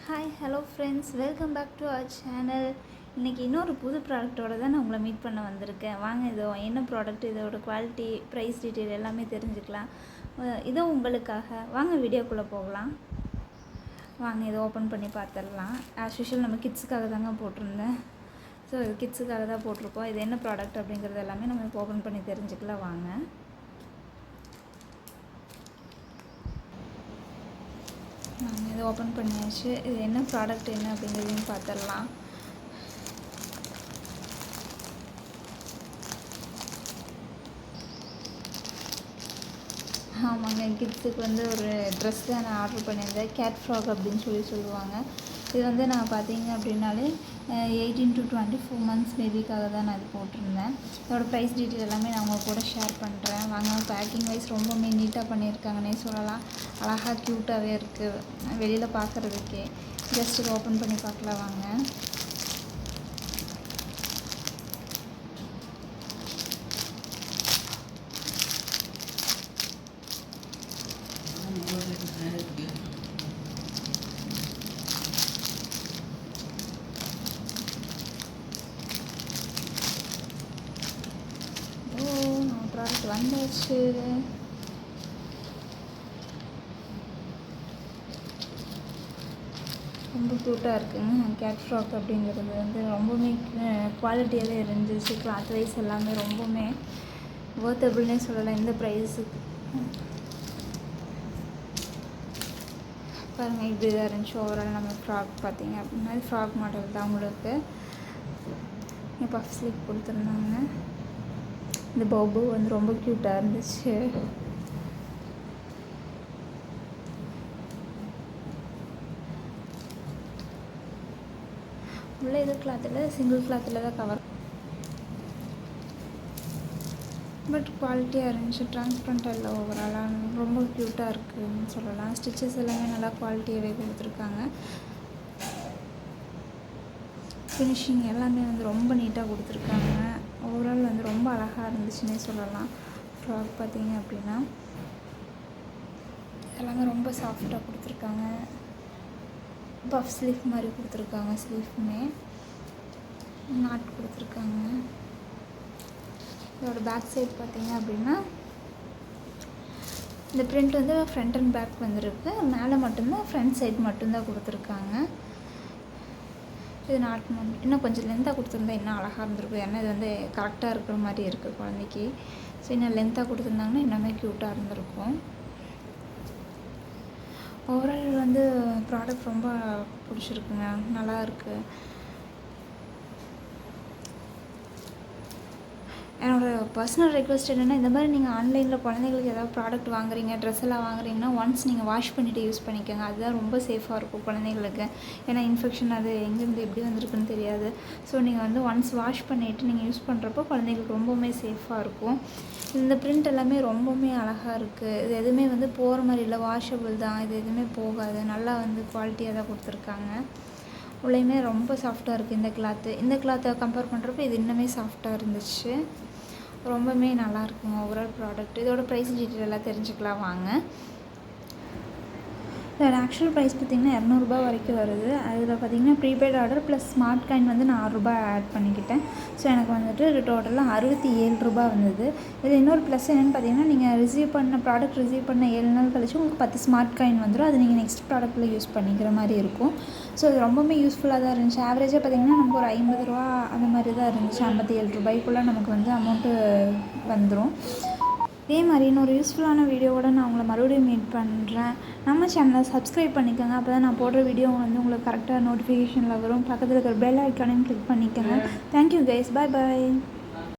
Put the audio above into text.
Hi hello friends, welcome back to our channel. இன்றைக்கி இன்னொரு புது ப்ராடக்ட்டோடு தான் நான் உங்களை மீட் பண்ண வந்திருக்கேன். வாங்க, இது என்ன ப்ராடக்ட், இதோட குவாலிட்டி, ப்ரைஸ் டீட்டெயில் எல்லாமே தெரிஞ்சுக்கலாம். இதோ உங்களுக்காக வாங்க வீடியோக்குள்ளே போகலாம். வாங்க, இதை ஓப்பன் பண்ணி பார்த்துடலாம். ஆஸ் யூஷுவல் நம்ம கிட்ஸுக்காக தாங்க போட்டிருந்தேன். ஸோ இது கிட்ஸுக்காக தான் போட்டிருக்கோம். இது என்ன ப்ராடக்ட் அப்படிங்கிறது எல்லாமே நம்ம ஓப்பன் பண்ணி தெரிஞ்சுக்கலாம். வாங்க, இதை ஓப்பன் பண்ணியாச்சு. இது என்ன ப்ராடக்ட் என்ன அப்படிங்கிறதையும் பார்த்துடலாம். ஆமாங்க, கிட்ஸுக்கு ஒரு ட்ரெஸ் தான் நான் ஆர்டர் பண்ணியிருந்தேன். கேட் ஃப்ராக் அப்படின்னு சொல்லுவாங்க. இது நான் பார்த்தீங்க அப்படின்னாலே 18 to 24 months பேபிக்காக தான் நான் இது போட்டிருந்தேன். இதோட ப்ரைஸ் டீட்டெயில் எல்லாமே நான் உங்கள் கூட ஷேர் பண்ணுறேன். வாங்க, பேக்கிங் வைஸ் ரொம்பவுமே நீட்டாக பண்ணியிருக்காங்கன்னே சொல்லலாம். அழகாக க்யூட்டாகவே இருக்குது வெளியில் பார்க்குறதுக்கே. ஜஸ்ட் இதை ஓப்பன் பண்ணி பார்க்கலாம். வாங்க, ப்ராடக்ட் வந்தாச்சு. ரொம்ப க்யூட்டாக இருக்குங்க. கேட் ஃப்ராக் அப்படிங்கிறது ரொம்பவுமே குவாலிட்டியாகவே இருந்துச்சு. கிளாத் வைஸ் எல்லாமே ரொம்பவுமே வர்த்தபிள்னே சொல்லலாம் இந்த ப்ரைஸுக்கு. பாருங்கள், இப்படி தான் இருந்துச்சு ஓவரால். நம்ம ஃப்ராக் பார்த்தீங்க அப்படின்னா ஃப்ராக் மாடல் தான். உங்களுக்கு பஃப் ஸ்லீவ் கொடுத்துருந்தாங்க. இந்த பாபு ரொம்ப க்யூட்டாக இருந்துச்சு. உள்ள இது கிளாத்தில் சிங்கிள் கிளாத்தில் தான் கவர், பட் குவாலிட்டியாக இருந்துச்சு. ட்ரான்ஸ்பரண்ட்டாக இல்லை, ஓவராலாக ரொம்ப க்யூட்டாக இருக்குதுன்னு சொல்லலாம். ஸ்டிச்சஸ் எல்லாமே நல்லா குவாலிட்டியாகவே கொடுத்துருக்காங்க. ஃபினிஷிங் எல்லாமே ரொம்ப நீட்டாக கொடுத்துருக்காங்க. ஓவரால் ரொம்ப அழகாக இருந்துச்சுன்னே சொல்லலாம். ஃப்ராக் பார்த்தீங்க அப்படின்னா எல்லாமே ரொம்ப சாஃப்டாக கொடுத்துருக்காங்க. பஃப் ஸ்லீவ் மாதிரி கொடுத்துருக்காங்க. ஸ்லீவ்மே நாட் கொடுத்துருக்காங்க. இதோட பேக் சைட் பார்த்தீங்க அப்படின்னா இந்த பிரிண்ட் ஃப்ரண்ட் அண்ட் பேக் வந்துருக்கு. மேலே மட்டும்தான் ஃப்ரண்ட் சைட் மட்டும்தான் கொடுத்துருக்காங்க. இது நாட் இன்னும் கொஞ்சம் லென்த்தாக கொடுத்துருந்தா இன்னும் அழகாக இருந்திருக்கும். ஏன்னா இது கரெக்டாக இருக்கிற மாதிரி இருக்குது குழந்தைக்கு. ஸோ இன்னும் லென்த்தாக கொடுத்துருந்தாங்கன்னா இன்னுமே க்யூட்டாக இருந்திருக்கும். ஓவரால் ப்ராடக்ட் ரொம்ப பிடிச்சிருக்குங்க, நல்லா இருக்குது. என்னோடய பர்சனல் ரெக்வெஸ்ட் என்னென்னா, இந்த மாதிரி நீங்கள் ஆன்லைனில் குழந்தைங்களுக்கு ஏதாவது ப்ராடக்ட் வாங்குறீங்க, ட்ரெஸ் எல்லாம் வாங்குறீங்கன்னா ஒன்ஸ் நீங்கள் வாஷ் பண்ணிவிட்டு யூஸ் பண்ணிக்கோங்க. அதுதான் ரொம்ப சேஃபாக இருக்கும் குழந்தைங்களுக்கு. ஏன்னா இன்ஃபெக்ஷன் அது எங்கேருந்து எப்படி வந்திருக்குன்னு தெரியாது. ஸோ நீங்கள் ஒன்ஸ் வாஷ் பண்ணிவிட்டு நீங்கள் யூஸ் பண்ணுறப்போ குழந்தைங்களுக்கு ரொம்பவுமே சேஃபாக இருக்கும். இந்த பிரிண்ட் எல்லாமே ரொம்பவுமே அழகாக இருக்குது. இது எதுவுமே போகிற மாதிரி இல்லை, வாஷபிள் தான். இது எதுவுமே போகாது. நல்லா குவாலிட்டியாக தான் கொடுத்துருக்காங்க. உள்ளேயுமே ரொம்ப சாஃப்டாக இருக்குது இந்த கிளாத்தை கம்பேர் பண்ணுறப்போ இது இன்னுமே சாஃப்டாக இருந்துச்சு. ரொம்பவுமே நல்லா இருக்குங்க ஓவரால் ப்ராடக்ட். இதோட ப்ரைஸ் டீட்டெயில் எல்லாம் தெரிஞ்சுக்கலாம். வாங்க, இதோட ஆக்சுவல் ப்ரைஸ் பார்த்திங்கன்னா 200 வரைக்கும் வருது. அதில் பார்த்திங்கன்னா prepaid order plus smart coin நான் ₹6 ஆட் பண்ணிக்கிட்டேன். ஸோ எனக்கு டோட்டலாக ₹67 வந்தது. இதில் இன்னொரு ப்ளஸ் என்னென்னு பார்த்தீங்கன்னா, நீங்கள் ப்ராடக்ட் ரிசீவ் பண்ண 7 நாள் கழிச்சு உங்களுக்கு 10 ஸ்மார்ட் காயின் வந்துடும். அது நீங்கள் நெக்ஸ்ட் ப்ராடக்ட்டில் யூஸ் பண்ணிக்கிற மாதிரி இருக்கும். ஸோ இது ரொம்பவுமே யூஸ்ஃபுல்லாக தான் இருந்துச்சு. ஆவரேஜாக பார்த்திங்கன்னா நமக்கு ஒரு ₹50 அந்த மாதிரி தான் இருந்துச்சு. ₹57 நமக்கு அமௌண்ட்டு வந்துடும். இதே மாதிரி இன்னொரு யூஸ்ஃபுல்லான வீடியோவோட நான் உங்களை மறுபடியும் மீட் பண்ணுறேன். நம்ம சேனலை சப்ஸ்கிரைப் பண்ணிக்கோங்க. அப்போ தான் நான் போடுற வீடியோ உங்களுக்கு கரெக்டாக நோட்டிஃபிகேஷனில் வரும். பக்கத்தில் இருக்கிற பெல் ஐக்கானையும் கிளிக் பண்ணிக்கோங்க. தேங்க்யூ கைஸ், பாய் பாய்.